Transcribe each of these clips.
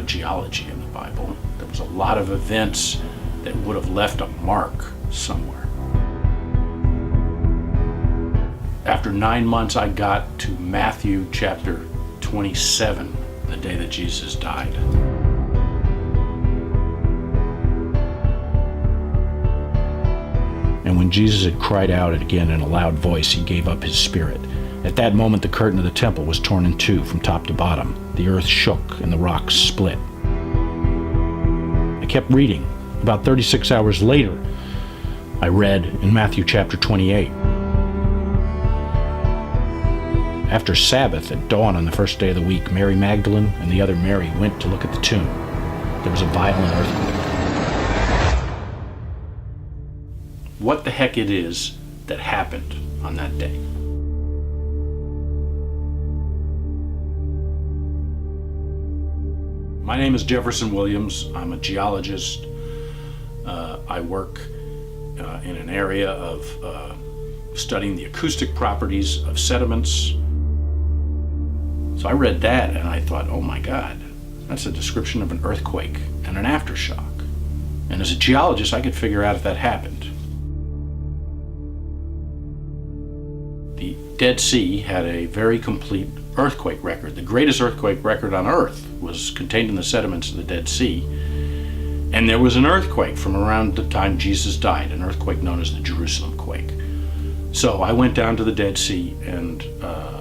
of geology in the Bible. There was a lot of events that would have left a mark somewhere. After 9 months, I got to Matthew chapter 27, the day that Jesus died. And when Jesus had cried out again in a loud voice, he gave up his spirit. At that moment, the curtain of the temple was torn in two from top to bottom. The earth shook and the rocks split. I kept reading. About 36 hours later, I read in Matthew chapter 28. After Sabbath, at dawn on the first day of the week, Mary Magdalene and the other Mary went to look at the tomb. There was a violent earthquake. What the heck it is that happened on that day? My name is Jefferson Williams. I'm a geologist. I work in an area of studying the acoustic properties of sediments. So I read that and I thought, oh my God, that's a description of an earthquake and an aftershock. And as a geologist, I could figure out if that happened. The Dead Sea had a very complete earthquake record. The greatest earthquake record on Earth was contained in the sediments of the Dead Sea. And there was an earthquake from around the time Jesus died, an earthquake known as the Jerusalem quake. So I went down to the Dead Sea and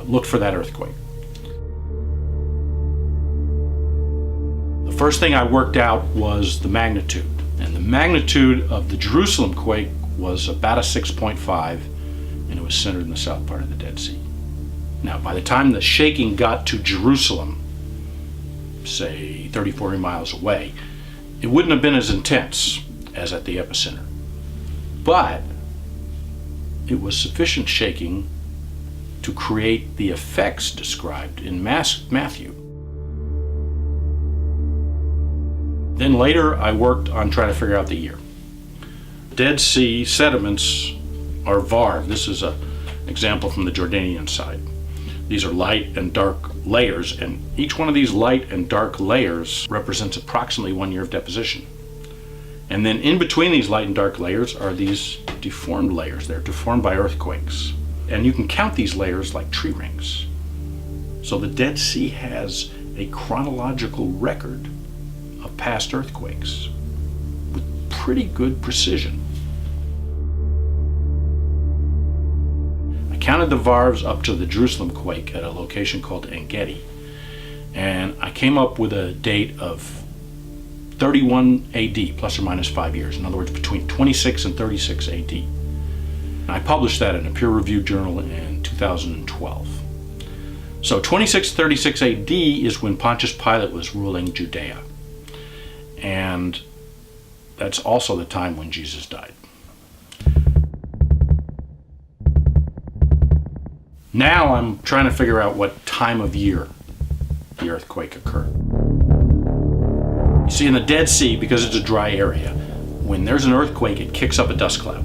looked for that earthquake. The first thing I worked out was the magnitude. And the magnitude of the Jerusalem quake was about a 6.5, and it was centered in the south part of the Dead Sea. Now, by the time the shaking got to Jerusalem, say 30, 40 miles away, it wouldn't have been as intense as at the epicenter. But it was sufficient shaking to create the effects described in Matthew. Then later I worked on trying to figure out the year. Dead Sea sediments are varved. This is an example from the Jordanian side. These are light and dark layers, and each one of these light and dark layers represents approximately 1 year of deposition. And then in between these light and dark layers are these deformed layers. They're deformed by earthquakes. And you can count these layers like tree rings. So the Dead Sea has a chronological record of past earthquakes with pretty good precision. I counted the varves up to the Jerusalem quake at a location called En Gedi, and I came up with a date of 31 AD, plus or minus 5 years. In other words, between 26 and 36 AD. I published that in a peer-reviewed journal in 2012. So 26 to 36 AD is when Pontius Pilate was ruling Judea. And that's also the time when Jesus died. Now I'm trying to figure out what time of year the earthquake occurred. You see, in the Dead Sea, because it's a dry area, when there's an earthquake, it kicks up a dust cloud.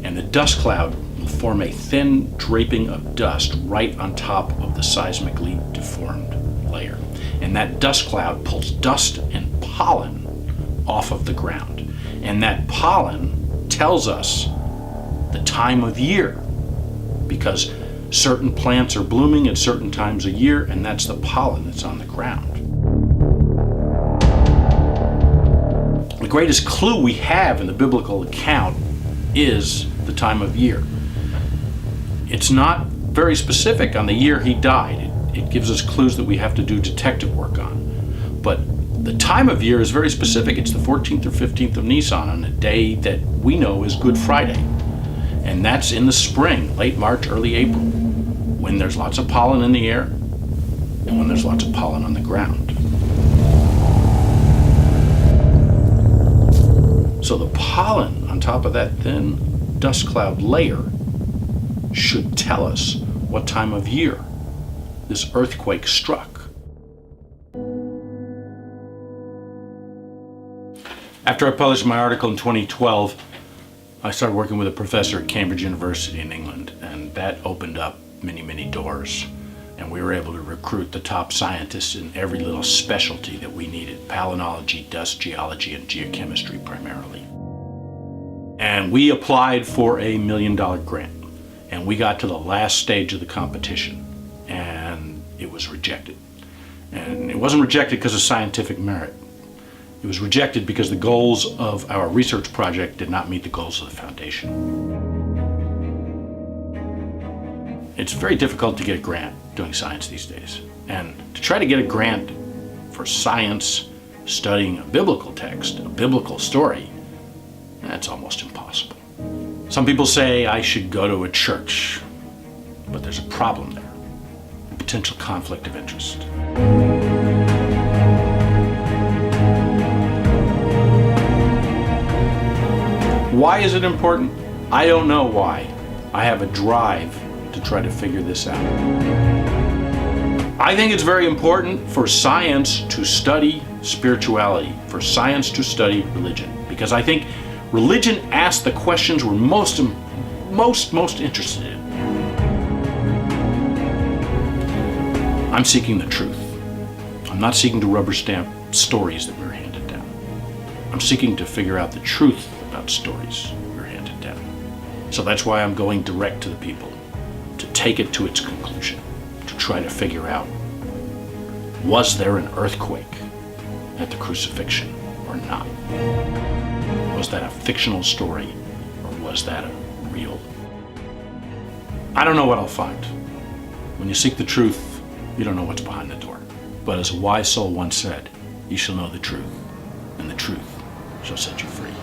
And the dust cloud will form a thin draping of dust right on top of the seismically deformed layer. And that dust cloud pulls dust and pollen off of the ground. And that pollen tells us the time of year, because certain plants are blooming at certain times of year, and that's the pollen that's on the ground. The greatest clue we have in the biblical account is the time of year. It's not very specific on the year he died. It gives us clues that we have to do detective work on. But the time of year is very specific. It's the 14th or 15th of Nisan, on a day that we know is Good Friday. And that's in the spring, late March, early April, when there's lots of pollen in the air and when there's lots of pollen on the ground. So the pollen on top of that thin dust cloud layer should tell us what time of year this earthquake struck. After I published my article in 2012, I started working with a professor at Cambridge University in England, and that opened up many, many doors And we were able to recruit the top scientists in every little specialty that we needed: palynology, dust geology, and geochemistry primarily. And we applied for a $1 million grant. And we got to the last stage of the competition, and it was rejected. And it wasn't rejected because of scientific merit. It was rejected because the goals of our research project did not meet the goals of the foundation. It's very difficult to get a grant doing science these days. And to try to get a grant for science studying a biblical text, a biblical story, that's almost impossible. Some people say I should go to a church, but there's a problem there: a potential conflict of interest. Why is it important? I don't know why. I have a drive to try to figure this out. I think it's very important for science to study spirituality, for science to study religion, because I think religion asks the questions we're most interested in. I'm seeking the truth. I'm not seeking to rubber stamp stories that we're handed down. I'm seeking to figure out the truth about stories we're handed down. So that's why I'm going direct to the people, to take it to its conclusion, to try to figure out, was there an earthquake at the crucifixion or not? Was that a fictional story, or was that a real? I don't know what I'll find. When you seek the truth, you don't know what's behind the door. But as a wise soul once said, you shall know the truth, and the truth shall set you free.